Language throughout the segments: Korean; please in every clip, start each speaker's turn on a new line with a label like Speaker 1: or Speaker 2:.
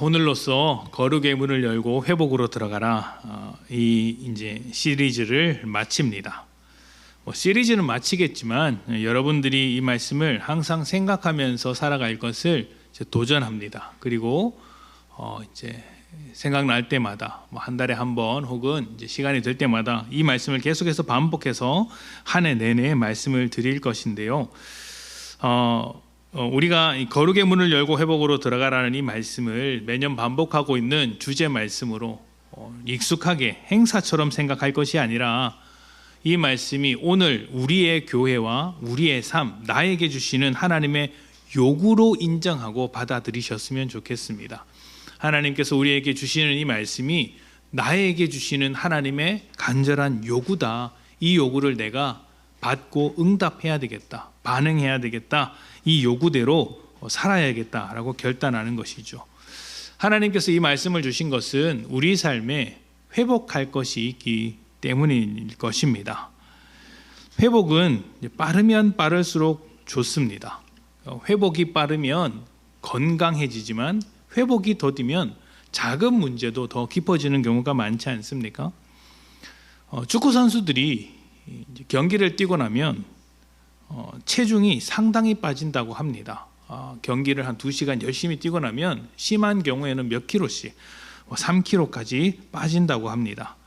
Speaker 1: 오늘로써 거룩의 문을 열고 회복으로 들어가라. 이 이제 시리즈를 마칩니다. 시리즈는 마치겠지만 여러분들이 이 말씀을 항상 생각하면서 살아갈 것을 도전합니다. 그리고 이제 생각날 때마다 한 달에 한 번 혹은 이제 시간이 될 때마다 이 말씀을 계속해서 반복해서 한 해 내내 말씀을 드릴 것인데요. 우리가 거룩의 문을 열고 회복으로 들어가라는 이 말씀을 매년 반복하고 있는 주제 말씀으로 익숙하게 행사처럼 생각할 것이 아니라 이 말씀이 오늘 우리의 교회와 우리의 삶, 나에게 주시는 하나님의 요구로 인정하고 받아들이셨으면 좋겠습니다. 하나님께서 우리에게 주시는 이 말씀이 나에게 주시는 하나님의 간절한 요구다. 이 요구를 내가 받고 응답해야 되겠다. 반응해야 되겠다. 이 요구대로 살아야겠다라고 결단하는 것이죠. 하나님께서 이 말씀을 주신 것은 우리 삶에 회복할 것이 있기 때문일 것입니다. 회복은 빠르면 빠를수록 좋습니다. 회복이 빠르면 건강해지지만 회복이 더디면 작은 문제도 더 깊어지는 경우가 많지 않습니까? 축구 선수들이 경기를 뛰고 나면 체중이 상당히 빠진다고 합니다. 경기를 한 2시간 열심히 뛰고 나면 심한 경우에는 몇 킬로씩 3kg까지 빠진다고 합니다.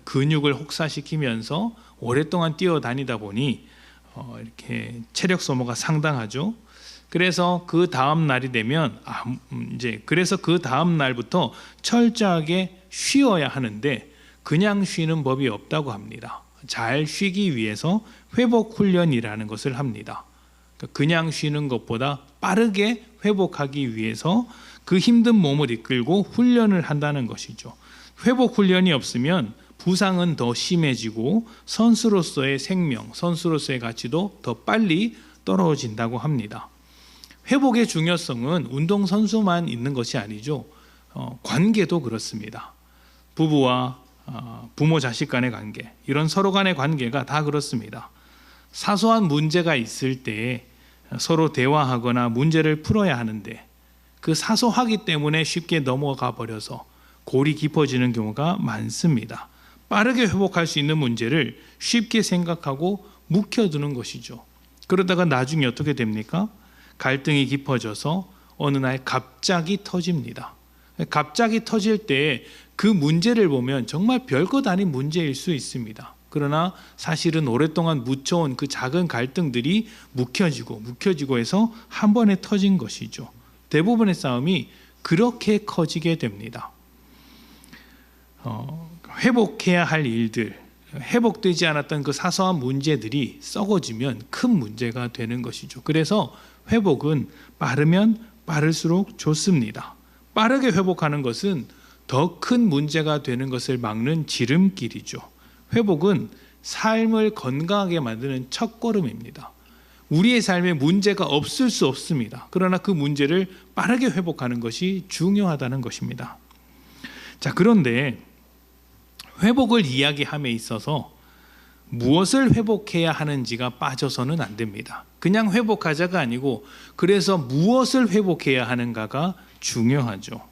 Speaker 1: 근육을 혹사시키면서 오랫동안 뛰어다니다 보니 이렇게 체력 소모가 상당하죠. 그래서 그 다음 날이 되면 그래서 그 다음 날부터 철저하게 쉬어야 하는데 그냥 쉬는 법이 없다고 합니다. 잘 쉬기 위해서 회복 훈련이라는 것을 합니다. 그냥 쉬는 것보다 빠르게 회복하기 위해서 그 힘든 몸을 이끌고 훈련을 한다는 것이죠. 회복 훈련이 없으면 부상은 더 심해지고 선수로서의 생명, 선수로서의 가치도 더 빨리 떨어진다고 합니다. 회복의 중요성은 운동선수만 있는 것이 아니죠. 관계도 그렇습니다. 부부와 부모 자식 간의 관계, 이런 서로 간의 관계가 다 그렇습니다. 사소한 문제가 있을 때 서로 대화하거나 문제를 풀어야 하는데 그 사소하기 때문에 쉽게 넘어가 버려서 골이 깊어지는 경우가 많습니다. 빠르게 회복할 수 있는 문제를 쉽게 생각하고 묵혀두는 것이죠. 그러다가 나중에 어떻게 됩니까? 갈등이 깊어져서 어느 날 갑자기 터집니다. 갑자기 터질 때 그 문제를 보면 정말 별것 아닌 문제일 수 있습니다. 그러나 사실은 오랫동안 묻혀온 그 작은 갈등들이 묵혀지고 해서 한 번에 터진 것이죠. 대부분의 싸움이 그렇게 커지게 됩니다. 회복해야 할 일들, 회복되지 않았던 그 사소한 문제들이 썩어지면 큰 문제가 되는 것이죠. 그래서 회복은 빠르면 빠를수록 좋습니다. 빠르게 회복하는 것은 더 큰 문제가 되는 것을 막는 지름길이죠. 회복은 삶을 건강하게 만드는 첫걸음입니다. 우리의 삶에 문제가 없을 수 없습니다. 그러나 그 문제를 빠르게 회복하는 것이 중요하다는 것입니다. 자, 그런데 회복을 이야기함에 있어서 무엇을 회복해야 하는지가 빠져서는 안 됩니다. 그냥 회복하자가 아니고 그래서 무엇을 회복해야 하는가가 중요하죠.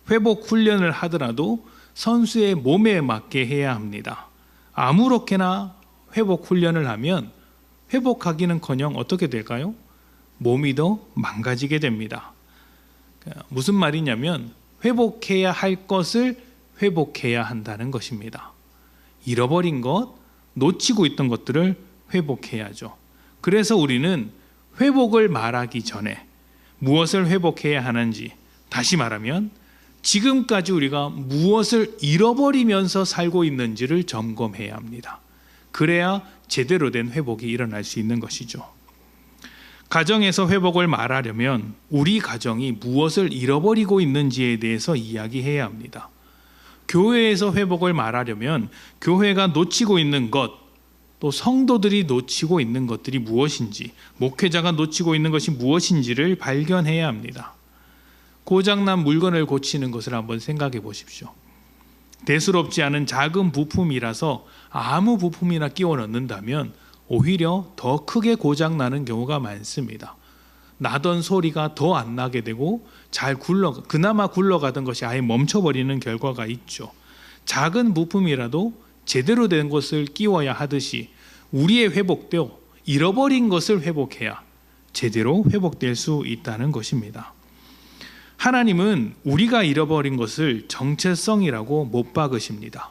Speaker 1: 회복 훈련을 하더라도 선수의 몸에 맞게 해야 합니다. 아무렇게나 회복 훈련을 하면 회복하기는커녕 어떻게 될까요? 몸이 더 망가지게 됩니다. 무슨 말이냐면 회복해야 할 것을 회복해야 한다는 것입니다. 잃어버린 것, 놓치고 있던 것들을 회복해야죠. 그래서 우리는 회복을 말하기 전에 무엇을 회복해야 하는지, 다시 말하면 지금까지 우리가 무엇을 잃어버리면서 살고 있는지를 점검해야 합니다. 그래야 제대로 된 회복이 일어날 수 있는 것이죠. 가정에서 회복을 말하려면 우리 가정이 무엇을 잃어버리고 있는지에 대해서 이야기해야 합니다. 교회에서 회복을 말하려면 교회가 놓치고 있는 것, 또 성도들이 놓치고 있는 것들이 무엇인지, 목회자가 놓치고 있는 것이 무엇인지를 발견해야 합니다. 고장난 물건을 고치는 것을 한번 생각해 보십시오. 대수롭지 않은 작은 부품이라서 아무 부품이나 끼워 넣는다면 오히려 더 크게 고장나는 경우가 많습니다. 나던 소리가 더 안 나게 되고 그나마 굴러가던 것이 아예 멈춰버리는 결과가 있죠. 작은 부품이라도 제대로 된 것을 끼워야 하듯이 우리의 회복도 잃어버린 것을 회복해야 제대로 회복될 수 있다는 것입니다. 하나님은 우리가 잃어버린 것을 정체성이라고 못 박으십니다.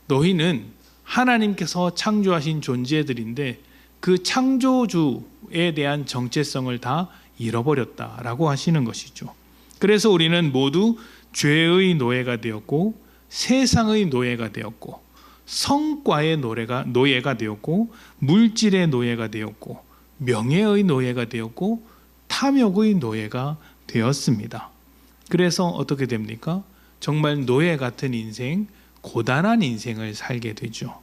Speaker 1: 너희는 하나님께서 창조하신 존재들인데 그 창조주에 대한 정체성을 다 잃어버렸다라고 하시는 것이죠. 그래서 우리는 모두 죄의 노예가 되었고 세상의 노예가 되었고 성과의 노예가 되었고 물질의 노예가 되었고 명예의 노예가 되었고 탐욕의 노예가 되었습니다. 그래서 어떻게 됩니까? 정말 노예 같은 인생, 고단한 인생을 살게 되죠.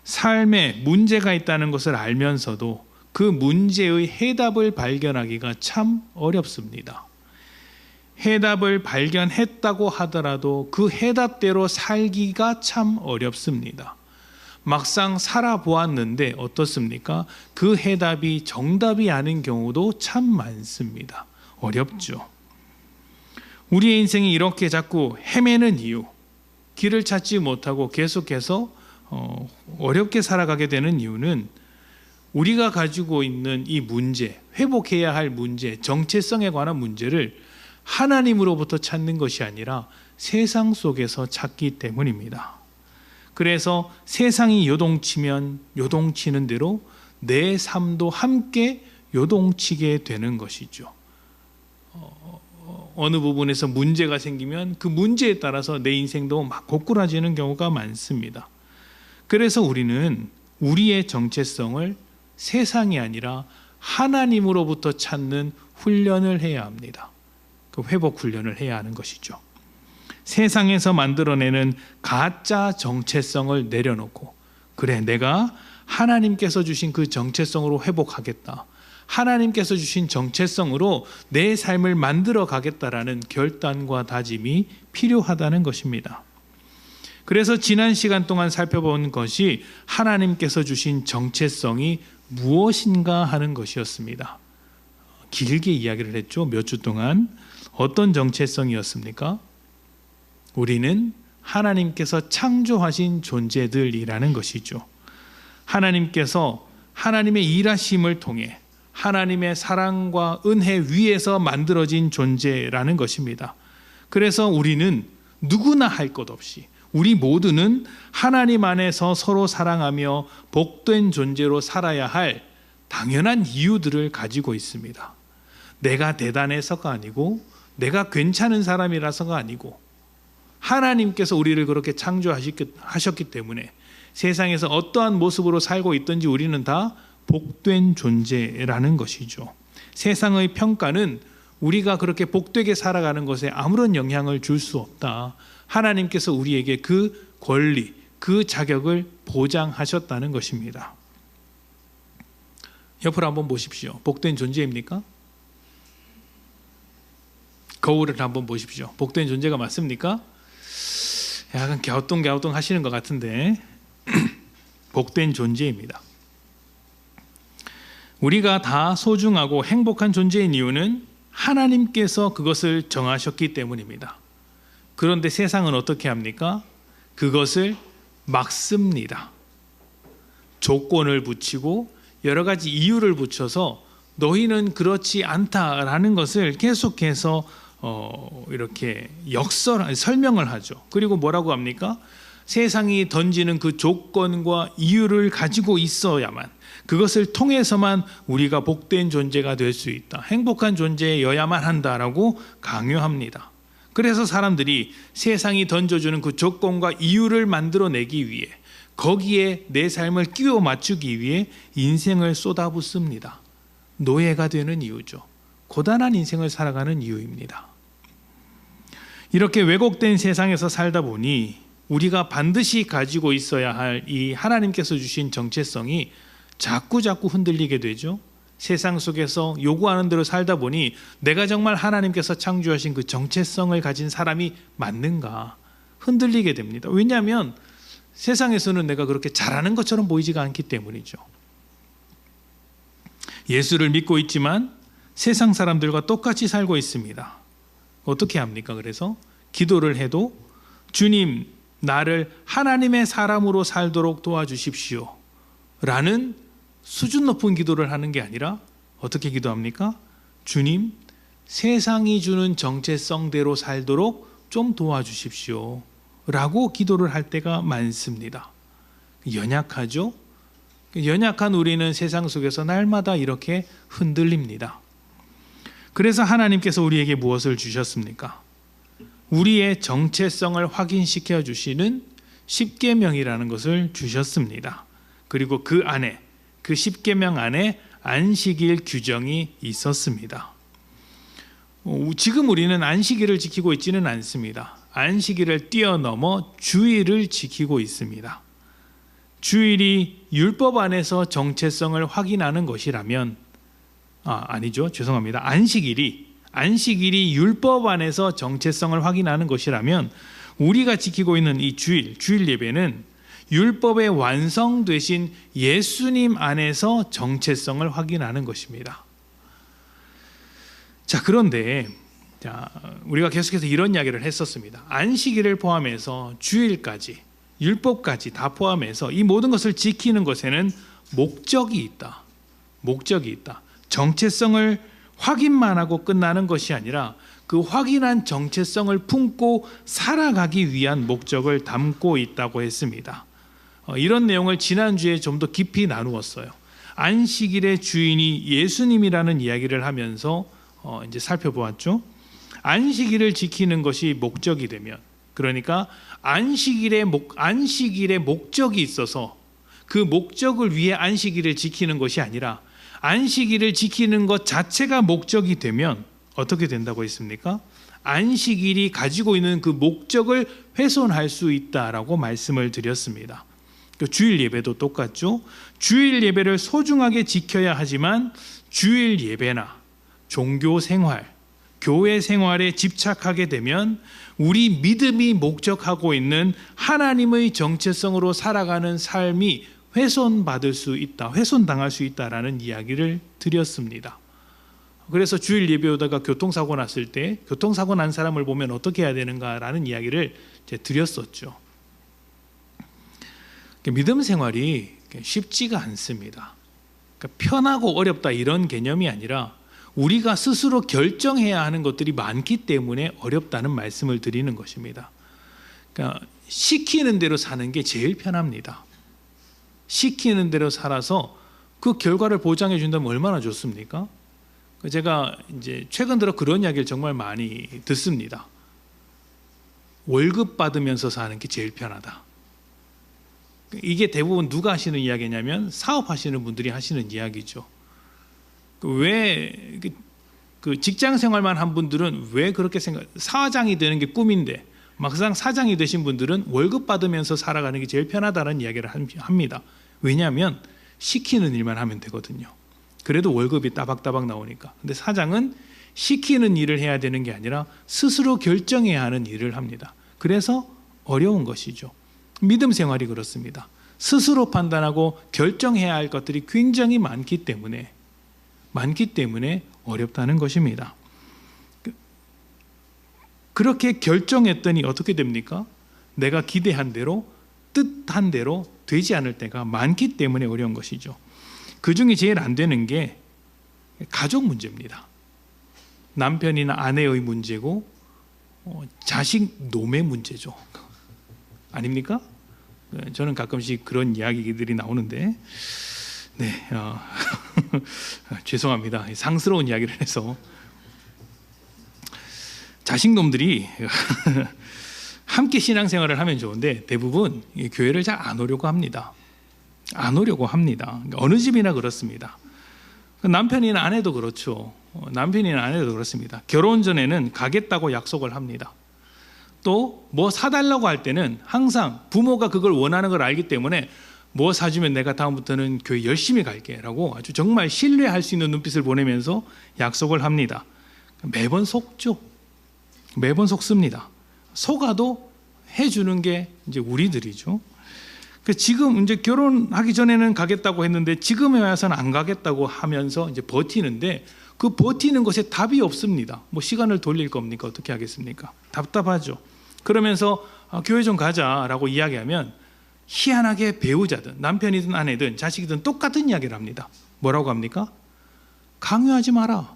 Speaker 1: 삶에 문제가 있다는 것을 알면서도 그 문제의 해답을 발견하기가 참 어렵습니다. 해답을 발견했다고 하더라도 그 해답대로 살기가 참 어렵습니다. 막상 살아보았는데 어떻습니까? 그 해답이 정답이 아닌 경우도 참 많습니다. 어렵죠. 우리의 인생이 이렇게 자꾸 헤매는 이유, 길을 찾지 못하고 계속해서 어렵게 살아가게 되는 이유는 우리가 가지고 있는 이 문제, 회복해야 할 문제, 정체성에 관한 문제를 하나님으로부터 찾는 것이 아니라 세상 속에서 찾기 때문입니다. 그래서 세상이 요동치면 요동치는 대로 내 삶도 함께 요동치게 되는 것이죠. 어느 부분에서 문제가 생기면 그 문제에 따라서 내 인생도 막 고꾸라지는 경우가 많습니다. 그래서 우리는 우리의 정체성을 세상이 아니라 하나님으로부터 찾는 훈련을 해야 합니다. 그 회복 훈련을 해야 하는 것이죠. 세상에서 만들어내는 가짜 정체성을 내려놓고, 그래, 내가 하나님께서 주신 그 정체성으로 회복하겠다, 하나님께서 주신 정체성으로 내 삶을 만들어 가겠다라는 결단과 다짐이 필요하다는 것입니다. 그래서 지난 시간 동안 살펴본 것이 하나님께서 주신 정체성이 무엇인가 하는 것이었습니다. 길게 이야기를 했죠. 몇 주 동안. 어떤 정체성이었습니까? 우리는 하나님께서 창조하신 존재들이라는 것이죠. 하나님께서 하나님의 일하심을 통해 하나님의 사랑과 은혜 위에서 만들어진 존재라는 것입니다. 그래서 우리는 누구나 할 것 없이 우리 모두는 하나님 안에서 서로 사랑하며 복된 존재로 살아야 할 당연한 이유들을 가지고 있습니다. 내가 대단해서가 아니고 내가 괜찮은 사람이라서가 아니고 하나님께서 우리를 그렇게 창조하셨기 때문에 세상에서 어떠한 모습으로 살고 있든지 우리는 다 복된 존재라는 것이죠. 세상의 평가는 우리가 그렇게 복되게 살아가는 것에 아무런 영향을 줄 수 없다. 하나님께서 우리에게 그 권리, 그 자격을 보장하셨다는 것입니다. 옆으로 한번 보십시오. 복된 존재입니까? 거울을 한번 보십시오. 복된 존재가 맞습니까? 약간 갸우뚱 하시는 것 같은데 복된 존재입니다. 우리가 다 소중하고 행복한 존재인 이유는 하나님께서 그것을 정하셨기 때문입니다. 그런데 세상은 어떻게 합니까? 그것을 막습니다. 조건을 붙이고 여러 가지 이유를 붙여서 너희는 그렇지 않다라는 것을 계속해서 이렇게 설명을 하죠. 그리고 뭐라고 합니까? 세상이 던지는 그 조건과 이유를 가지고 있어야만, 그것을 통해서만 우리가 복된 존재가 될 수 있다, 행복한 존재여야만 한다라고 강요합니다. 그래서 사람들이 세상이 던져주는 그 조건과 이유를 만들어내기 위해, 거기에 내 삶을 끼워 맞추기 위해 인생을 쏟아붓습니다. 노예가 되는 이유죠. 고단한 인생을 살아가는 이유입니다. 이렇게 왜곡된 세상에서 살다 보니 우리가 반드시 가지고 있어야 할 이 하나님께서 주신 정체성이 자꾸 흔들리게 되죠. 세상 속에서 요구하는 대로 살다 보니 내가 정말 하나님께서 창조하신 그 정체성을 가진 사람이 맞는가 흔들리게 됩니다. 왜냐하면 세상에서는 내가 그렇게 잘하는 것처럼 보이지가 않기 때문이죠. 예수를 믿고 있지만 세상 사람들과 똑같이 살고 있습니다. 어떻게 합니까? 그래서 기도를 해도 주님, 나를 하나님의 사람으로 살도록 도와주십시오 라는 수준 높은 기도를 하는 게 아니라 어떻게 기도합니까? 주님, 세상이 주는 정체성대로 살도록 좀 도와주십시오 라고 기도를 할 때가 많습니다. 연약하죠? 연약한 우리는 세상 속에서 날마다 이렇게 흔들립니다. 그래서 하나님께서 우리에게 무엇을 주셨습니까? 우리의 정체성을 확인시켜 주시는 십계명이라는 것을 주셨습니다. 그리고 그 안에, 그 십계명 안에 안식일 규정이 있었습니다. 지금 우리는 안식일을 지키고 있지는 않습니다. 안식일을 뛰어넘어 주일을 지키고 있습니다. 주일이 율법 안에서 정체성을 확인하는 것이라면 아니죠. 죄송합니다. 안식일이 율법 안에서 정체성을 확인하는 것이라면 우리가 지키고 있는 이 주일 예배는 율법의 완성되신 예수님 안에서 정체성을 확인하는 것입니다. 자, 그런데 우리가 계속해서 이런 이야기를 했었습니다. 안식일을 포함해서 주일까지, 율법까지 다 포함해서 이 모든 것을 지키는 것에는 목적이 있다. 정체성을 확인만 하고 끝나는 것이 아니라 그 확인한 정체성을 품고 살아가기 위한 목적을 담고 있다고 했습니다. 이런 내용을 지난주에 좀 더 깊이 나누었어요. 안식일의 주인이 예수님이라는 이야기를 하면서 이제 살펴보았죠. 안식일을 지키는 것이 목적이 되면, 그러니까 안식일의 목적이 있어서 그 목적을 위해 안식일을 지키는 것이 아니라 안식일을 지키는 것 자체가 목적이 되면 어떻게 된다고 했습니까? 안식일이 가지고 있는 그 목적을 훼손할 수 있다라고 말씀을 드렸습니다. 주일 예배도 똑같죠. 주일 예배를 소중하게 지켜야 하지만 주일 예배나 종교 생활, 교회 생활에 집착하게 되면 우리 믿음이 목적하고 있는 하나님의 정체성으로 살아가는 삶이 훼손당할 수 있다라는 이야기를 드렸습니다. 그래서 주일 예배 오다가 교통사고 났을 때 교통사고 난 사람을 보면 어떻게 해야 되는가라는 이야기를 드렸었죠. 믿음 생활이 쉽지가 않습니다. 그러니까 편하고 어렵다 이런 개념이 아니라 우리가 스스로 결정해야 하는 것들이 많기 때문에 어렵다는 말씀을 드리는 것입니다. 그러니까 시키는 대로 사는 게 제일 편합니다. 시키는 대로 살아서 그 결과를 보장해 준다면 얼마나 좋습니까? 제가 이제 최근 들어 그런 이야기를 정말 많이 듣습니다. 월급 받으면서 사는 게 제일 편하다. 이게 대부분 누가 하시는 이야기냐면 사업하시는 분들이 하시는 이야기죠. 왜 그 직장 생활만 한 분들은 왜 그렇게 사장이 되는 게 꿈인데 막상 사장이 되신 분들은 월급 받으면서 살아가는 게 제일 편하다는 이야기를 합니다. 왜냐하면 시키는 일만 하면 되거든요. 그래도 월급이 따박따박 나오니까. 근데 사장은 시키는 일을 해야 되는 게 아니라 스스로 결정해야 하는 일을 합니다. 그래서 어려운 것이죠. 믿음 생활이 그렇습니다. 스스로 판단하고 결정해야 할 것들이 굉장히 많기 때문에 어렵다는 것입니다. 그렇게 결정했더니 어떻게 됩니까? 내가 기대한 대로, 뜻한 대로 되지 않을 때가 많기 때문에 어려운 것이죠. 그 중에 제일 안 되는 게 가족 문제입니다. 남편이나 아내의 문제고 자식 노매 문제죠. 아닙니까? 저는 가끔씩 그런 이야기들이 나오는데 죄송합니다. 상스러운 이야기를 해서 자식놈들이 함께 신앙생활을 하면 좋은데 대부분 교회를 잘 안 오려고 합니다. 어느 집이나 그렇습니다. 남편이나 아내도 그렇죠. 그렇습니다. 결혼 전에는 가겠다고 약속을 합니다. 또 뭐 사달라고 할 때는 항상 부모가 그걸 원하는 걸 알기 때문에 뭐 사주면 내가 다음부터는 교회 열심히 갈게 라고 아주 정말 신뢰할 수 있는 눈빛을 보내면서 약속을 합니다. 매번 속죠. 매번 속습니다. 속아도 해주는 게 이제 우리들이죠. 지금 이제 결혼하기 전에는 가겠다고 했는데 지금에 와서는 안 가겠다고 하면서 이제 버티는데 그 버티는 것에 답이 없습니다. 뭐 시간을 돌릴 겁니까? 어떻게 하겠습니까? 답답하죠. 그러면서 교회 좀 가자라고 이야기하면 희한하게 배우자든 남편이든 아내든 자식이든 똑같은 이야기를 합니다. 뭐라고 합니까? 강요하지 마라.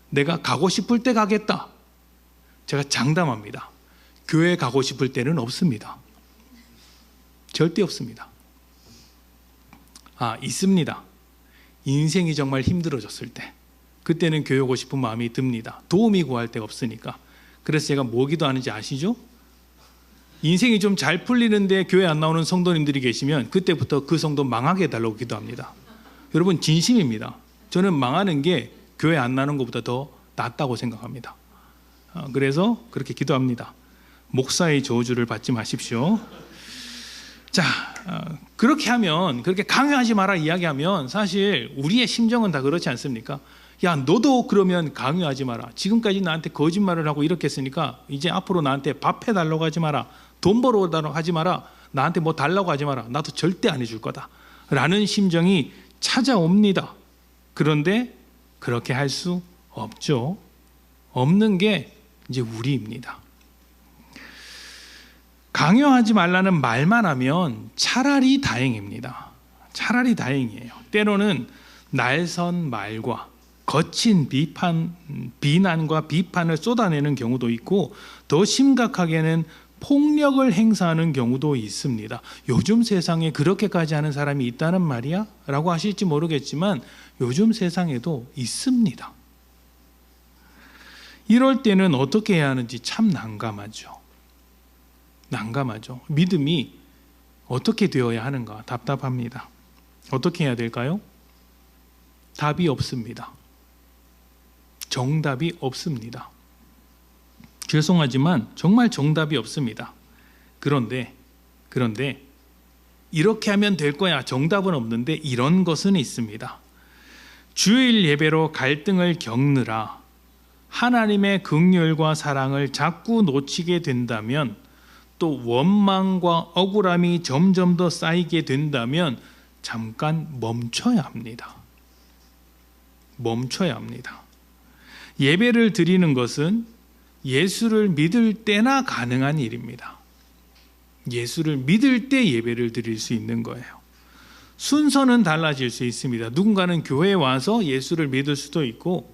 Speaker 1: 내가 가고 싶을 때 가겠다. 제가 장담합니다. 교회 가고 싶을 때는 없습니다. 절대 없습니다. 있습니다. 인생이 정말 힘들어졌을 때 그때는 교회 오고 싶은 마음이 듭니다. 도움이 구할 데가 없으니까. 그래서 제가 뭐 기도하는지 아시죠? 인생이 좀 잘 풀리는데 교회 안 나오는 성도님들이 계시면 그때부터 그 성도 망하게 해달라고 기도합니다. 여러분 진심입니다. 저는 망하는 게 교회 안 나오는 것보다 더 낫다고 생각합니다. 그래서 그렇게 기도합니다. 목사의 저주를 받지 마십시오. 자, 그렇게 하면, 그렇게 강요하지 마라 이야기하면 사실 우리의 심정은 다 그렇지 않습니까? 야, 너도 그러면 강요하지 마라. 지금까지 나한테 거짓말을 하고 이렇게 했으니까 이제 앞으로 나한테 밥 해달라고 하지 마라. 돈 벌어오라고 하지 마라. 나한테 뭐 달라고 하지 마라. 나도 절대 안 해줄 거다. 라는 심정이 찾아옵니다. 그런데 그렇게 할 수 없죠. 없는 게 이제 우리입니다. 강요하지 말라는 말만 하면 차라리 다행입니다. 차라리 다행이에요. 때로는 날선 말과 거친 비난과 비판을 쏟아내는 경우도 있고 더 심각하게는 폭력을 행사하는 경우도 있습니다. 요즘 세상에 그렇게까지 하는 사람이 있다는 말이야? 라고 하실지 모르겠지만 요즘 세상에도 있습니다. 이럴 때는 어떻게 해야 하는지 참 난감하죠. 믿음이 어떻게 되어야 하는가 답답합니다. 어떻게 해야 될까요? 답이 없습니다. 정답이 없습니다. 죄송하지만 정말 정답이 없습니다. 그런데 이렇게 하면 될 거야 정답은 없는데 이런 것은 있습니다. 주일 예배로 갈등을 겪느라 하나님의 긍휼과 사랑을 자꾸 놓치게 된다면 또 원망과 억울함이 점점 더 쌓이게 된다면 잠깐 멈춰야 합니다. 예배를 드리는 것은 예수를 믿을 때나 가능한 일입니다. 예수를 믿을 때 예배를 드릴 수 있는 거예요. 순서는 달라질 수 있습니다. 누군가는 교회에 와서 예수를 믿을 수도 있고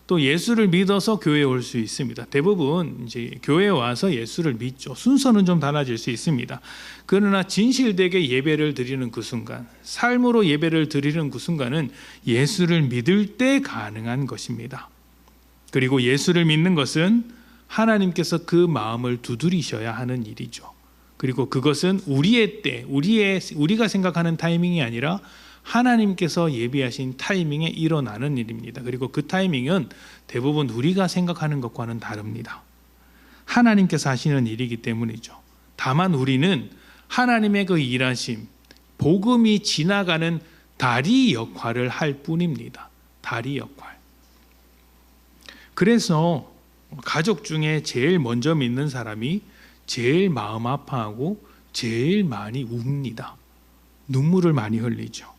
Speaker 1: 또 예수를 믿어서 교회에 올 수 있습니다. 대부분 이제 교회에 와서 예수를 믿죠. 순서는 좀 달라질 수 있습니다. 그러나 진실되게 예배를 드리는 그 순간, 삶으로 예배를 드리는 그 순간은 예수를 믿을 때 가능한 것입니다. 그리고 예수를 믿는 것은 하나님께서 그 마음을 두드리셔야 하는 일이죠. 그리고 그것은 우리의 때, 우리가 생각하는 타이밍이 아니라 하나님께서 예비하신 타이밍에 일어나는 일입니다. 그리고 그 타이밍은 대부분 우리가 생각하는 것과는 다릅니다. 하나님께서 하시는 일이기 때문이죠. 다만 우리는 하나님의 그 일하심, 복음이 지나가는 다리 역할을 할 뿐입니다. 다리 역할. 그래서 가족 중에 제일 먼저 믿는 사람이 제일 마음 아파하고 제일 많이 웁니다. 눈물을 많이 흘리죠.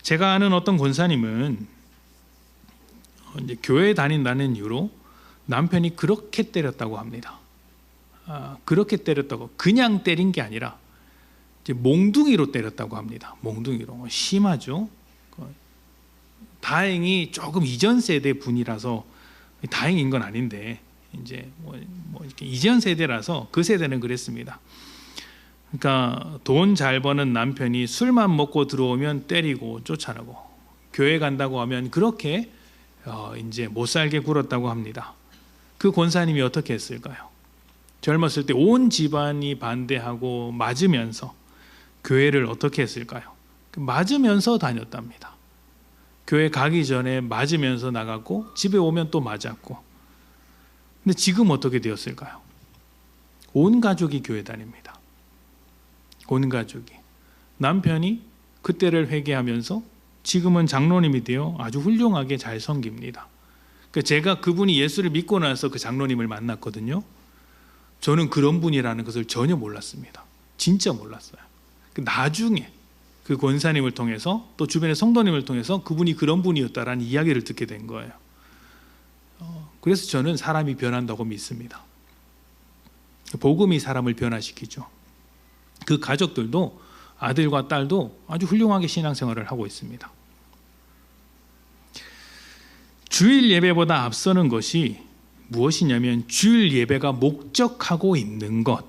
Speaker 1: 제가 아는 어떤 권사님은 이제 교회 다닌다는 이유로 남편이 그렇게 때렸다고 합니다. 그렇게 때렸다고 그냥 때린 게 아니라 이제 몽둥이로 때렸다고 합니다. 몽둥이로 심하죠. 다행히 조금 이전 세대 분이라서 다행인 건 아닌데 이제 뭐 이렇게 이전 세대라서 그 세대는 그랬습니다. 그러니까 돈 잘 버는 남편이 술만 먹고 들어오면 때리고 쫓아내고 교회 간다고 하면 그렇게 이제 못 살게 굴었다고 합니다. 그 권사님이 어떻게 했을까요? 젊었을 때 온 집안이 반대하고 맞으면서 교회를 어떻게 했을까요? 맞으면서 다녔답니다. 교회 가기 전에 맞으면서 나갔고 집에 오면 또 맞았고. 근데 지금 어떻게 되었을까요? 온 가족이 교회 다닙니다. 온 가족이. 남편이 그때를 회개하면서 지금은 장로님이 되어 아주 훌륭하게 잘 섬깁니다. 그러니까 제가 그분이 예수를 믿고 나서 그 장로님을 만났거든요. 저는 그런 분이라는 것을 전혀 몰랐습니다. 진짜 몰랐어요. 나중에 그 권사님을 통해서 또 주변의 성도님을 통해서 그분이 그런 분이었다라는 이야기를 듣게 된 거예요. 그래서 저는 사람이 변한다고 믿습니다. 복음이 사람을 변화시키죠. 그 가족들도 아들과 딸도 아주 훌륭하게 신앙생활을 하고 있습니다. 주일 예배보다 앞서는 것이 무엇이냐면 주일 예배가 목적하고 있는 것,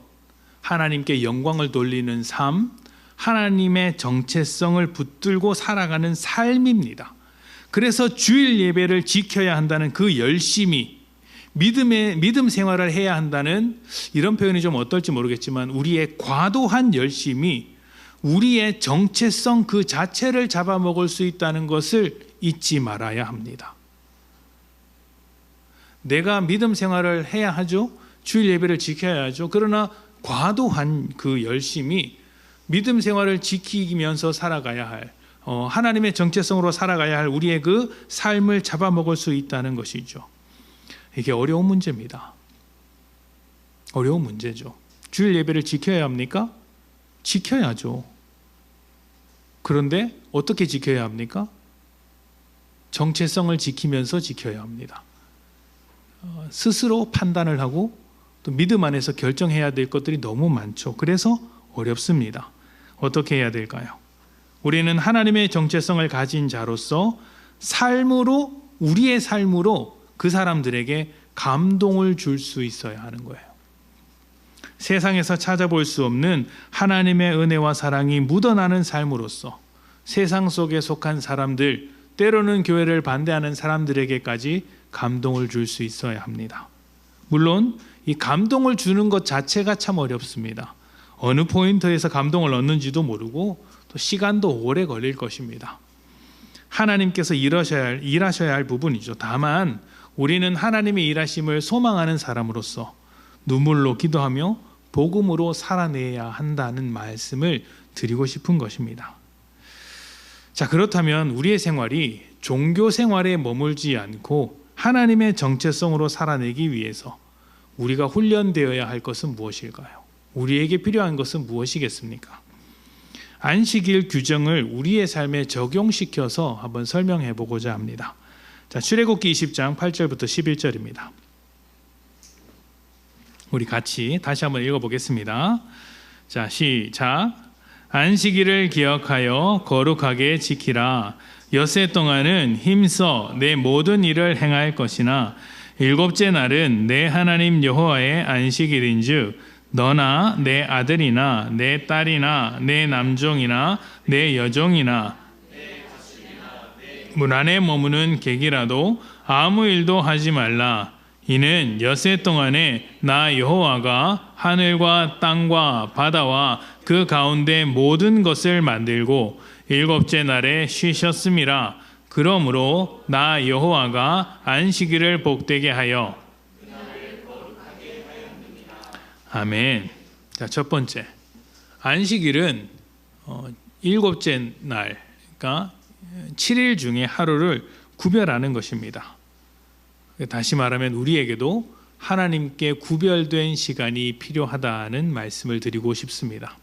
Speaker 1: 하나님께 영광을 돌리는 삶, 하나님의 정체성을 붙들고 살아가는 삶입니다. 그래서 주일 예배를 지켜야 한다는 그 열심이, 믿음 생활을 해야 한다는, 이런 표현이 좀 어떨지 모르겠지만 우리의 과도한 열심이 우리의 정체성 그 자체를 잡아먹을 수 있다는 것을 잊지 말아야 합니다. 내가 믿음 생활을 해야 하죠. 주일 예배를 지켜야 하죠. 그러나 과도한 그 열심이 믿음 생활을 지키면서 살아가야 할, 하나님의 정체성으로 살아가야 할 우리의 그 삶을 잡아먹을 수 있다는 것이죠. 이게 어려운 문제입니다. 어려운 문제죠. 주일 예배를 지켜야 합니까? 지켜야죠. 그런데 어떻게 지켜야 합니까? 정체성을 지키면서 지켜야 합니다. 스스로 판단을 하고 또 믿음 안에서 결정해야 될 것들이 너무 많죠. 그래서 어렵습니다. 어떻게 해야 될까요? 우리는 하나님의 정체성을 가진 자로서 삶으로, 우리의 삶으로 그 사람들에게 감동을 줄 수 있어야 하는 거예요. 세상에서 찾아볼 수 없는 하나님의 은혜와 사랑이 묻어나는 삶으로서 세상 속에 속한 사람들, 때로는 교회를 반대하는 사람들에게까지 감동을 줄 수 있어야 합니다. 물론 이 감동을 주는 것 자체가 참 어렵습니다. 어느 포인트에서 감동을 얻는지도 모르고 또 시간도 오래 걸릴 것입니다. 하나님께서 일하셔야 할 부분이죠. 다만 우리는 하나님의 일하심을 소망하는 사람으로서 눈물로 기도하며 복음으로 살아내야 한다는 말씀을 드리고 싶은 것입니다. 자, 그렇다면 우리의 생활이 종교 생활에 머물지 않고 하나님의 정체성으로 살아내기 위해서 우리가 훈련되어야 할 것은 무엇일까요? 우리에게 필요한 것은 무엇이겠습니까? 안식일 규정을 우리의 삶에 적용시켜서 한번 설명해 보고자 합니다. 자, 출애굽기 20장 8절부터 11절입니다. 우리 같이 다시 한번 읽어보겠습니다. 자, 시작. 안식일을 기억하여 거룩하게 지키라. 엿새 동안은 힘써 내 모든 일을 행할 것이나 일곱째 날은 내 하나님 여호와의 안식일인즉 너나 내 아들이나 내 딸이나 내 남종이나 내 여종이나 문 안에 머무는 객이라도 아무 일도 하지 말라. 이는 엿새 동안에 나 여호와가 하늘과 땅과 바다와 그 가운데 모든 것을 만들고 일곱째 날에 쉬셨음이라. 그러므로 나 여호와가 안식일을 복되게 하여 아멘. 자, 첫 번째, 안식일은 일곱째 날, 그러니까 7일 중에 하루를 구별하는 것입니다. 다시 말하면 우리에게도 하나님께 구별된 시간이 필요하다는 말씀을 드리고 싶습니다.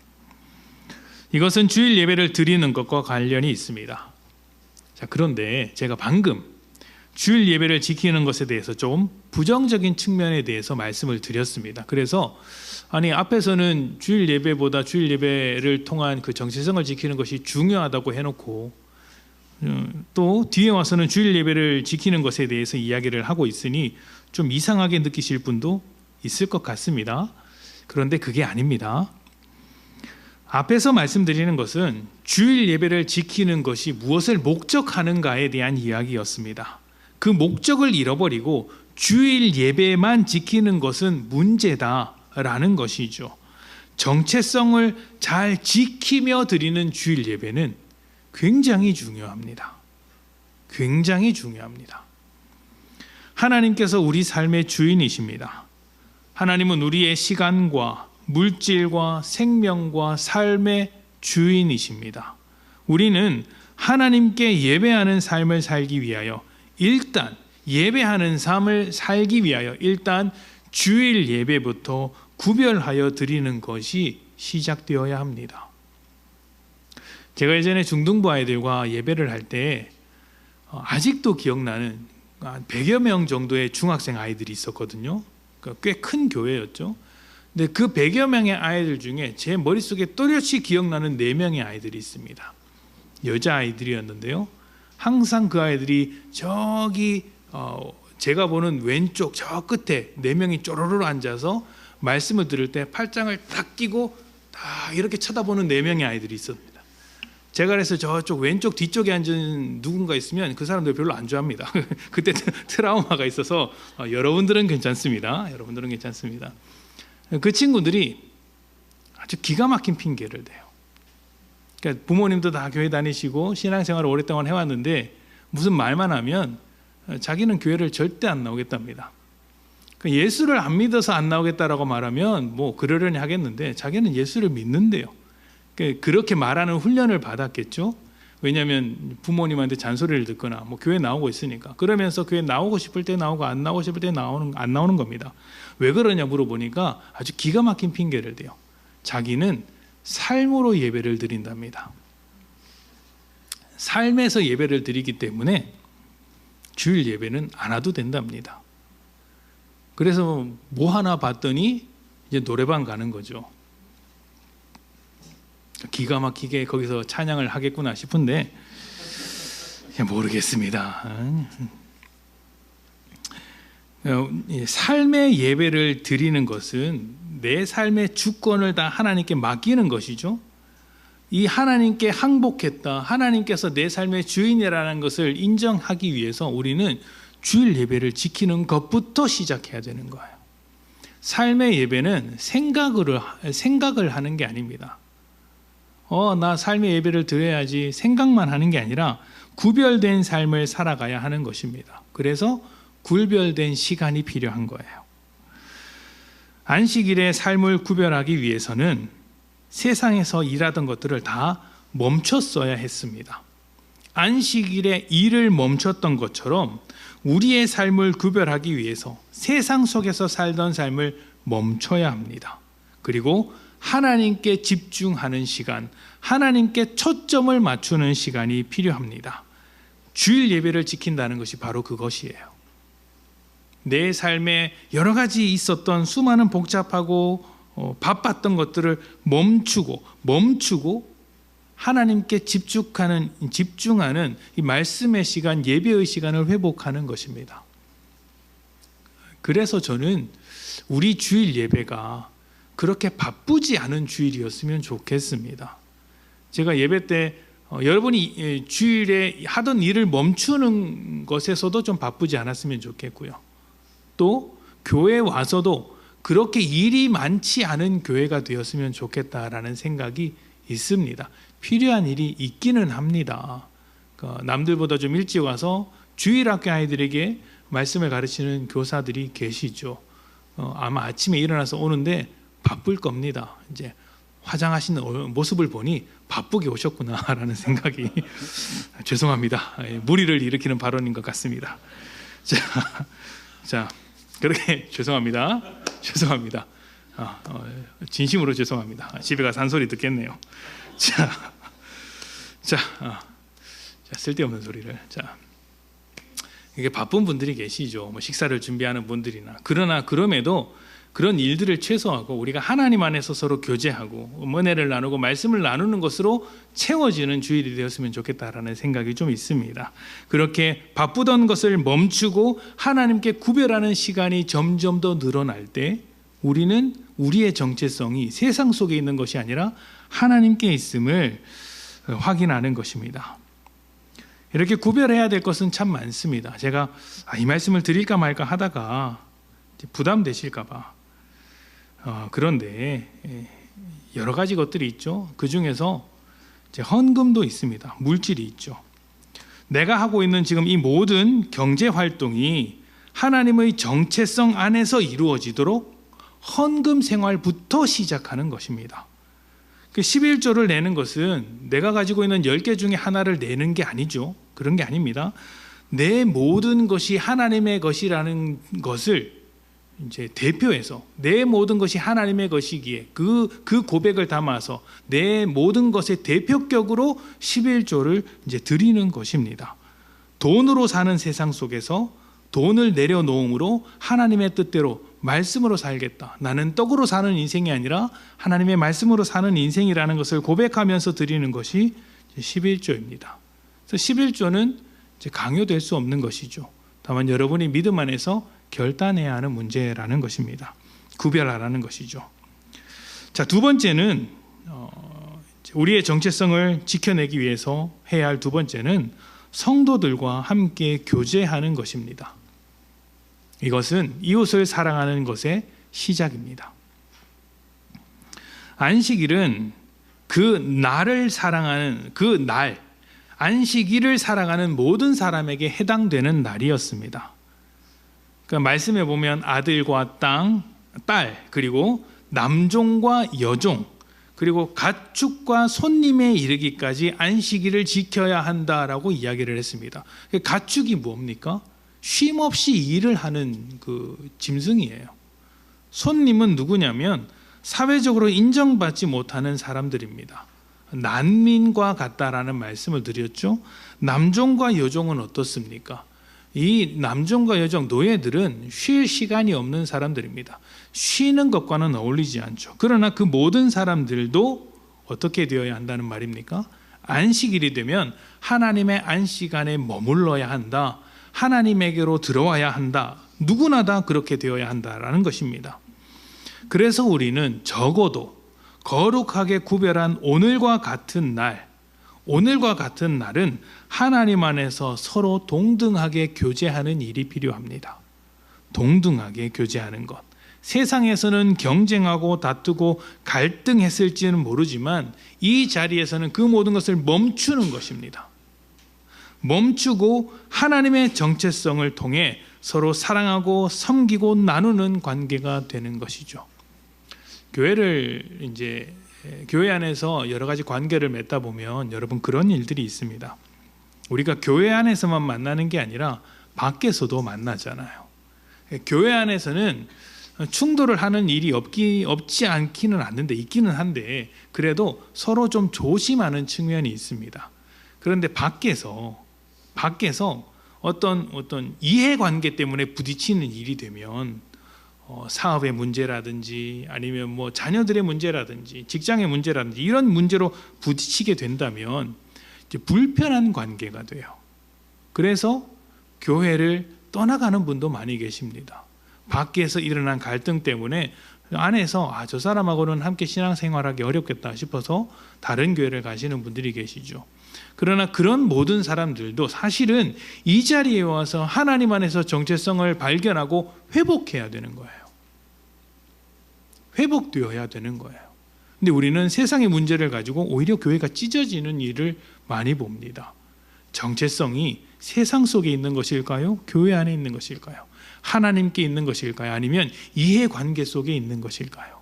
Speaker 1: 이것은 주일 예배를 드리는 것과 관련이 있습니다. 자, 그런데 제가 방금 주일 예배를 지키는 것에 대해서 좀 부정적인 측면에 대해서 말씀을 드렸습니다. 그래서 앞에서는 주일 예배보다 주일 예배를 통한 그 정체성을 지키는 것이 중요하다고 해놓고 또 뒤에 와서는 주일 예배를 지키는 것에 대해서 이야기를 하고 있으니 좀 이상하게 느끼실 분도 있을 것 같습니다. 그런데 그게 아닙니다. 앞에서 말씀드리는 것은 주일 예배를 지키는 것이 무엇을 목적하는가에 대한 이야기였습니다. 그 목적을 잃어버리고 주일 예배만 지키는 것은 문제다라는 것이죠. 정체성을 잘 지키며 드리는 주일 예배는 굉장히 중요합니다. 굉장히 중요합니다. 하나님께서 우리 삶의 주인이십니다. 하나님은 우리의 시간과 물질과 생명과 삶의 주인이십니다. 우리는 하나님께 예배하는 삶을 살기 위하여 일단 예배하는 삶을 살기 위하여 일단 주일 예배부터 구별하여 드리는 것이 시작되어야 합니다. 제가 예전에 중등부 아이들과 예배를 할 때 아직도 기억나는 100여 명 정도의 중학생 아이들이 있었거든요. 꽤 큰 교회였죠. 근데 그 100여 명의 아이들 중에 제 머릿속에 또렷이 기억나는 4명의 아이들이 있습니다. 여자아이들이었는데요. 항상 그 아이들이 저기 제가 보는 왼쪽 저 끝에 4명이 쪼로로 앉아서 말씀을 들을 때 팔짱을 딱 끼고 다 이렇게 쳐다보는 4명의 아이들이 있습니다. 제가 그래서 저쪽 왼쪽 뒤쪽에 앉은 누군가 있으면 그 사람들 별로 안 좋아합니다. 그때 트라우마가 있어서 여러분들은 괜찮습니다. 여러분들은 괜찮습니다. 그 친구들이 아주 기가 막힌 핑계를 대요. 그러니까 부모님도 다 교회 다니시고 신앙생활을 오랫동안 해왔는데 무슨 말만 하면 자기는 교회를 절대 안 나오겠답니다. 예수를 안 믿어서 안 나오겠다라고 말하면 뭐 그러려니 하겠는데 자기는 예수를 믿는데요. 그렇게 말하는 훈련을 받았겠죠. 왜냐하면 부모님한테 잔소리를 듣거나 뭐 교회 나오고 있으니까. 그러면서 교회 나오고 싶을 때 나오고 안 나오고 싶을 때 안 나오는 겁니다. 왜 그러냐 물어보니까 아주 기가 막힌 핑계를 대요. 자기는 삶으로 예배를 드린답니다. 삶에서 예배를 드리기 때문에 주일 예배는 안 와도 된답니다. 그래서 뭐 하나 봤더니 이제 노래방 가는 거죠. 기가 막히게 거기서 찬양을 하겠구나 싶은데 모르겠습니다. 삶의 예배를 드리는 것은 내 삶의 주권을 다 하나님께 맡기는 것이죠. 이 하나님께 항복했다, 하나님께서 내 삶의 주인이라는 것을 인정하기 위해서 우리는 주일 예배를 지키는 것부터 시작해야 되는 거예요. 삶의 예배는 생각을 하는 게 아닙니다. 나 삶의 예배를 드려야지 생각만 하는 게 아니라 구별된 삶을 살아가야 하는 것입니다. 그래서 구별된 시간이 필요한 거예요. 안식일의 삶을 구별하기 위해서는 세상에서 일하던 것들을 다 멈췄어야 했습니다. 안식일에 일을 멈췄던 것처럼 우리의 삶을 구별하기 위해서 세상 속에서 살던 삶을 멈춰야 합니다. 그리고 하나님께 집중하는 시간, 하나님께 초점을 맞추는 시간이 필요합니다. 주일 예배를 지킨다는 것이 바로 그것이에요. 내 삶에 여러 가지 있었던 수많은 복잡하고 바빴던 것들을 멈추고 하나님께 집중하는 이 말씀의 시간, 예배의 시간을 회복하는 것입니다. 그래서 저는 우리 주일 예배가 그렇게 바쁘지 않은 주일이었으면 좋겠습니다. 제가 예배 때 여러분이 주일에 하던 일을 멈추는 것에서도 좀 바쁘지 않았으면 좋겠고요. 또 교회에 와서도 그렇게 일이 많지 않은 교회가 되었으면 좋겠다라는 생각이 있습니다. 필요한 일이 있기는 합니다. 남들보다 좀 일찍 와서 주일학교 아이들에게 말씀을 가르치는 교사들이 계시죠. 아마 아침에 일어나서 오는데 바쁠 겁니다. 이제 화장하시는 모습을 보니 바쁘게 오셨구나라는 생각이 죄송합니다. 무리를 일으키는 발언인 것 같습니다. 자, 그렇게 죄송합니다. 진심으로 죄송합니다. 집에 가서 한 소리 듣겠네요. 자, 쓸데없는 소리를. 이게 바쁜 분들이 계시죠. 뭐 식사를 준비하는 분들이나. 그러나 그럼에도 그런 일들을 최소화하고 우리가 하나님 안에서 서로 교제하고 은혜를 나누고 말씀을 나누는 것으로 채워지는 주일이 되었으면 좋겠다라는 생각이 좀 있습니다. 그렇게 바쁘던 것을 멈추고 하나님께 구별하는 시간이 점점 더 늘어날 때 우리는 우리의 정체성이 세상 속에 있는 것이 아니라 하나님께 있음을 확인하는 것입니다. 이렇게 구별해야 될 것은 참 많습니다. 제가 이 말씀을 드릴까 말까 하다가 부담되실까 봐. 그런데 여러 가지 것들이 있죠. 그 중에서 헌금도 있습니다. 물질이 있죠. 내가 하고 있는 지금 이 모든 경제 활동이 하나님의 정체성 안에서 이루어지도록 헌금 생활부터 시작하는 것입니다. 11조를 내는 것은 내가 가지고 있는 10개 중에 하나를 내는 게 아니죠. 그런 게 아닙니다. 내 모든 것이 하나님의 것이라는 것을 이제 대표해서 내 모든 것이 하나님의 것이기에 그 고백을 담아서 내 모든 것의 대표격으로 11조를 이제 드리는 것입니다. 돈으로 사는 세상 속에서 돈을 내려놓음으로 하나님의 뜻대로 말씀으로 살겠다. 나는 떡으로 사는 인생이 아니라 하나님의 말씀으로 사는 인생이라는 것을 고백하면서 드리는 것이 11조입니다. 그래서 11조는 이제 강요될 수 없는 것이죠. 다만 여러분이 믿음 안에서 결단해야 하는 문제라는 것입니다. 구별하라는 것이죠. 자, 두 번째는 우리의 정체성을 지켜내기 위해서 해야 할 두 번째는 성도들과 함께 교제하는 것입니다. 이것은 이웃을 사랑하는 것의 시작입니다. 안식일은 그 날을 사랑하는 안식일을 사랑하는 모든 사람에게 해당되는 날이었습니다. 그러니까 말씀에 보면 아들과 딸, 그리고 남종과 여종, 그리고 가축과 손님에 이르기까지 안식일을 지켜야 한다라고 이야기를 했습니다. 가축이 뭡니까? 쉼 없이 일을 하는 그 짐승이에요. 손님은 누구냐면 사회적으로 인정받지 못하는 사람들입니다. 난민과 같다라는 말씀을 드렸죠. 남종과 여종은 어떻습니까? 이 남종과 여종, 노예들은 쉴 시간이 없는 사람들입니다. 쉬는 것과는 어울리지 않죠. 그러나 그 모든 사람들도 어떻게 되어야 한다는 말입니까? 안식일이 되면 하나님의 안식 안에 머물러야 한다. 하나님에게로 들어와야 한다. 누구나 다 그렇게 되어야 한다라는 것입니다. 그래서 우리는 적어도 거룩하게 구별한 오늘과 같은 날은 하나님 안에서 서로 동등하게 교제하는 일이 필요합니다. 동등하게 교제하는 것. 세상에서는 경쟁하고 다투고 갈등했을지는 모르지만 이 자리에서는 그 모든 것을 멈추는 것입니다. 멈추고 하나님의 정체성을 통해 서로 사랑하고 섬기고 나누는 관계가 되는 것이죠. 교회 안에서 여러 가지 관계를 맺다 보면 여러분 그런 일들이 있습니다. 우리가 교회 안에서만 만나는 게 아니라 밖에서도 만나잖아요. 교회 안에서는 충돌을 하는 일이 없지 않기는 않는데 있기는 한데 그래도 서로 좀 조심하는 측면이 있습니다. 그런데 밖에서 어떤 이해관계 때문에 부딪히는 일이 되면 사업의 문제라든지 아니면 뭐 자녀들의 문제라든지 직장의 문제라든지 이런 문제로 부딪히게 된다면 이제 불편한 관계가 돼요. 그래서 교회를 떠나가는 분도 많이 계십니다. 밖에서 일어난 갈등 때문에 안에서 저 사람하고는 함께 신앙생활하기 어렵겠다 싶어서 다른 교회를 가시는 분들이 계시죠. 그러나 그런 모든 사람들도 사실은 이 자리에 와서 하나님 안에서 정체성을 발견하고 회복해야 되는 거예요. 회복되어야 되는 거예요. 근데 우리는 세상의 문제를 가지고 오히려 교회가 찢어지는 일을 많이 봅니다. 정체성이 세상 속에 있는 것일까요? 교회 안에 있는 것일까요? 하나님께 있는 것일까요? 아니면 이해관계 속에 있는 것일까요?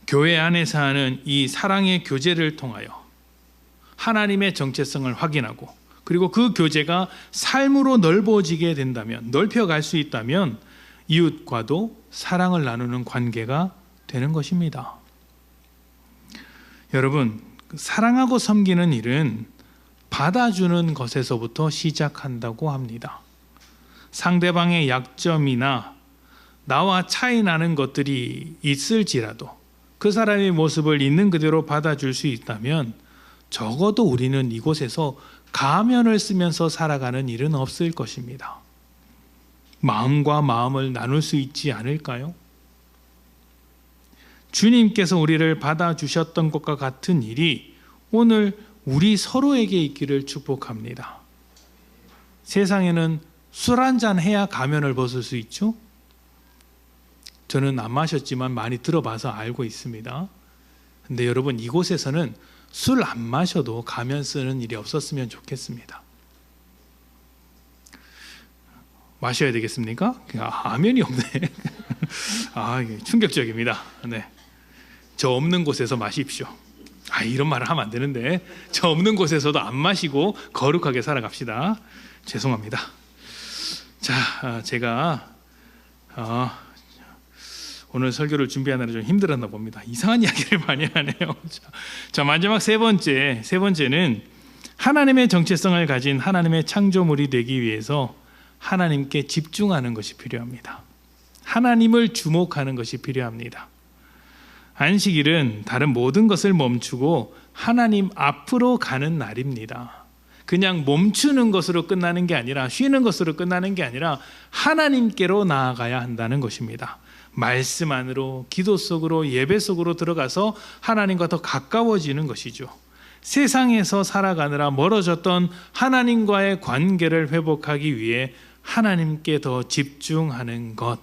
Speaker 1: 교회 안에서 하는 이 사랑의 교제를 통하여 하나님의 정체성을 확인하고 그리고 그 교제가 삶으로 넓어지게 된다면, 넓혀갈 수 있다면 이웃과도 사랑을 나누는 관계가 되는 것입니다. 여러분, 사랑하고 섬기는 일은 받아주는 것에서부터 시작한다고 합니다. 상대방의 약점이나 나와 차이 나는 것들이 있을지라도 그 사람의 모습을 있는 그대로 받아줄 수 있다면 적어도 우리는 이곳에서 가면을 쓰면서 살아가는 일은 없을 것입니다. 마음과 마음을 나눌 수 있지 않을까요? 주님께서 우리를 받아주셨던 것과 같은 일이 오늘 우리 서로에게 있기를 축복합니다. 세상에는 술 한잔 해야 가면을 벗을 수 있죠? 저는 안 마셨지만 많이 들어봐서 알고 있습니다. 근데 여러분, 이곳에서는 술 안 마셔도 가면 쓰는 일이 없었으면 좋겠습니다. 마셔야 되겠습니까? 아멘이 없네. 이게 충격적입니다. 네. 저 없는 곳에서 마십시오. 이런 말을 하면 안 되는데, 저 없는 곳에서도 안 마시고 거룩하게 살아갑시다. 죄송합니다. 자, 제가 오늘 설교를 준비하느라 좀 힘들었나 봅니다. 이상한 이야기를 많이 하네요. 자, 마지막 세 번째는 하나님의 정체성을 가진 하나님의 창조물이 되기 위해서 하나님께 집중하는 것이 필요합니다. 하나님을 주목하는 것이 필요합니다. 안식일은 다른 모든 것을 멈추고 하나님 앞으로 가는 날입니다. 그냥 멈추는 것으로 끝나는 게 아니라, 쉬는 것으로 끝나는 게 아니라 하나님께로 나아가야 한다는 것입니다. 말씀 안으로, 기도 속으로, 예배 속으로 들어가서 하나님과 더 가까워지는 것이죠. 세상에서 살아가느라 멀어졌던 하나님과의 관계를 회복하기 위해 하나님께 더 집중하는 것,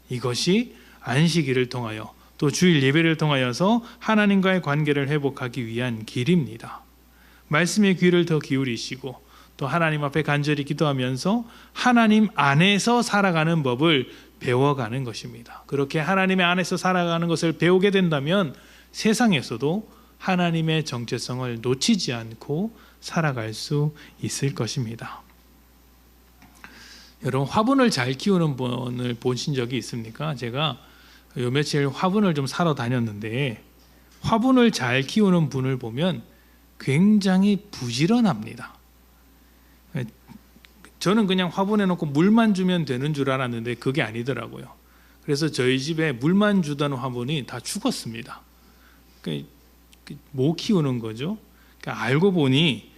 Speaker 1: 이것이 안식일을 통하여 또 주일 예배를 통하여서 하나님과의 관계를 회복하기 위한 길입니다. 말씀의 귀를 더 기울이시고 또 하나님 앞에 간절히 기도하면서 하나님 안에서 살아가는 법을 배워가는 것입니다. 그렇게 하나님의 안에서 살아가는 것을 배우게 된다면 세상에서도 하나님의 정체성을 놓치지 않고 살아갈 수 있을 것입니다. 여러분, 화분을 잘 키우는 분을 보신 적이 있습니까? 제가 요 며칠 화분을 좀 사러 다녔는데 화분을 잘 키우는 분을 보면 굉장히 부지런합니다. 저는 그냥 화분에 놓고 물만 주면 되는 줄 알았는데 그게 아니더라고요. 그래서 저희 집에 물만 주던 화분이 다 죽었습니다. 못 키우는 거죠. 알고 보니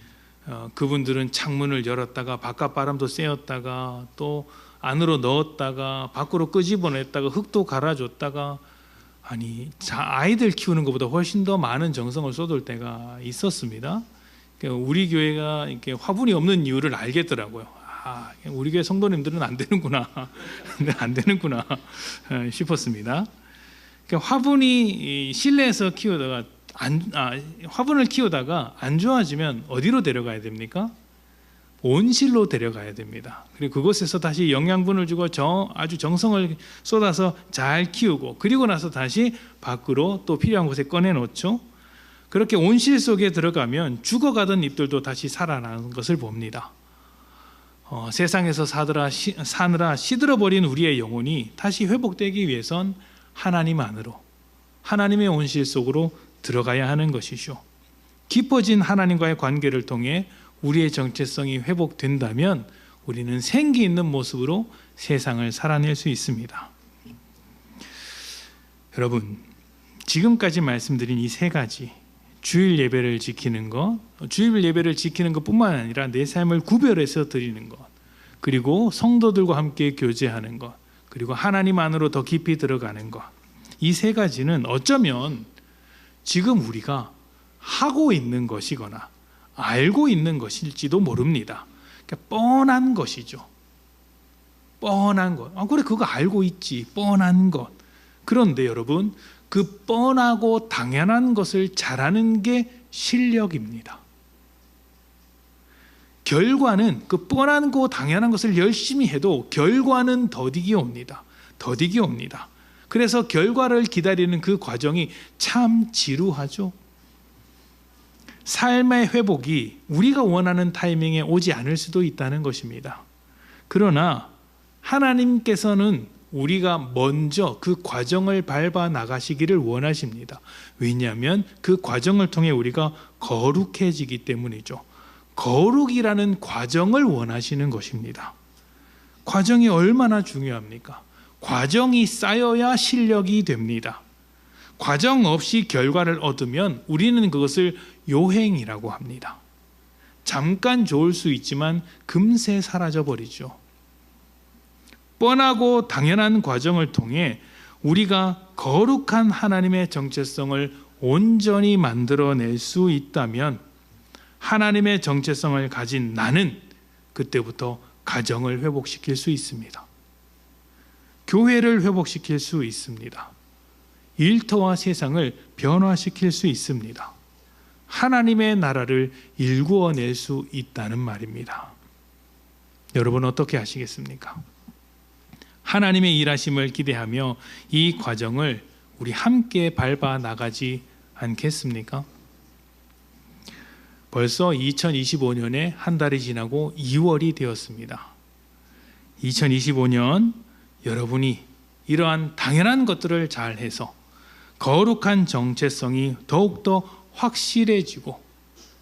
Speaker 1: 그분들은 창문을 열었다가 바깥 바람도 쐬었다가 또 안으로 넣었다가 밖으로 끄집어냈다가 흙도 갈아줬다가, 아니 아이들 키우는 것보다 훨씬 더 많은 정성을 쏟을 때가 있었습니다. 우리 교회가 이렇게 화분이 없는 이유를 알겠더라고요. 우리 교회 성도님들은 안 되는구나, 안 되는구나 싶었습니다. 화분이 실내에서 키우다가 화분을 키우다가 안 좋아지면 어디로 데려가야 됩니까? 온실로 데려가야 됩니다. 그리고 그곳에서 다시 영양분을 주고 아주 정성을 쏟아서 잘 키우고, 그리고 나서 다시 밖으로 또 필요한 곳에 꺼내놓죠. 그렇게 온실 속에 들어가면 죽어가던 잎들도 다시 살아나는 것을 봅니다. 세상에서 사느라 시들어버린 우리의 영혼이 다시 회복되기 위해선 하나님 안으로, 하나님의 온실 속으로 들어가야 하는 것이죠. 깊어진 하나님과의 관계를 통해 우리의 정체성이 회복된다면 우리는 생기 있는 모습으로 세상을 살아낼 수 있습니다. 여러분, 지금까지 말씀드린 이 세 가지, 주일 예배를 지키는 것, 주일 예배를 지키는 것뿐만 아니라 내 삶을 구별해서 드리는 것, 그리고 성도들과 함께 교제하는 것, 그리고 하나님 안으로 더 깊이 들어가는 것, 이 세 가지는 어쩌면 지금 우리가 하고 있는 것이거나 알고 있는 것일지도 모릅니다. 그러니까 뻔한 것이죠. 뻔한 것. 그래, 그거 알고 있지. 뻔한 것. 그런데 여러분, 그 뻔하고 당연한 것을 잘하는 게 실력입니다. 결과는, 그 뻔하고 당연한 것을 열심히 해도 결과는 더디게 옵니다. 더디게 옵니다. 그래서 결과를 기다리는 그 과정이 참 지루하죠. 삶의 회복이 우리가 원하는 타이밍에 오지 않을 수도 있다는 것입니다. 그러나 하나님께서는 우리가 먼저 그 과정을 밟아 나가시기를 원하십니다. 왜냐하면 그 과정을 통해 우리가 거룩해지기 때문이죠. 거룩이라는 과정을 원하시는 것입니다. 과정이 얼마나 중요합니까? 과정이 쌓여야 실력이 됩니다. 과정 없이 결과를 얻으면 우리는 그것을 요행이라고 합니다. 잠깐 좋을 수 있지만 금세 사라져 버리죠. 뻔하고 당연한 과정을 통해 우리가 거룩한 하나님의 정체성을 온전히 만들어낼 수 있다면 하나님의 정체성을 가진 나는 그때부터 가정을 회복시킬 수 있습니다. 교회를 회복시킬 수 있습니다. 일터와 세상을 변화시킬 수 있습니다. 하나님의 나라를 일구어낼 수 있다는 말입니다. 여러분, 어떻게 하시겠습니까? 하나님의 일하심을 기대하며 이 과정을 우리 함께 밟아 나가지 않겠습니까? 벌써 2025년에 한 달이 지나고 2월이 되었습니다. 2025년 여러분이 이러한 당연한 것들을 잘해서 거룩한 정체성이 더욱더 확실해지고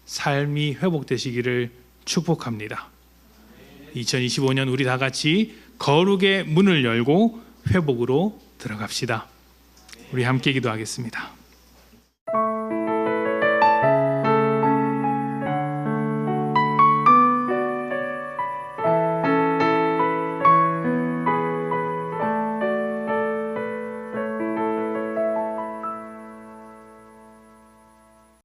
Speaker 1: 삶이 회복되시기를 축복합니다. 2025년 우리 다 같이 거룩의 문을 열고 회복으로 들어갑시다. 우리 함께 기도하겠습니다.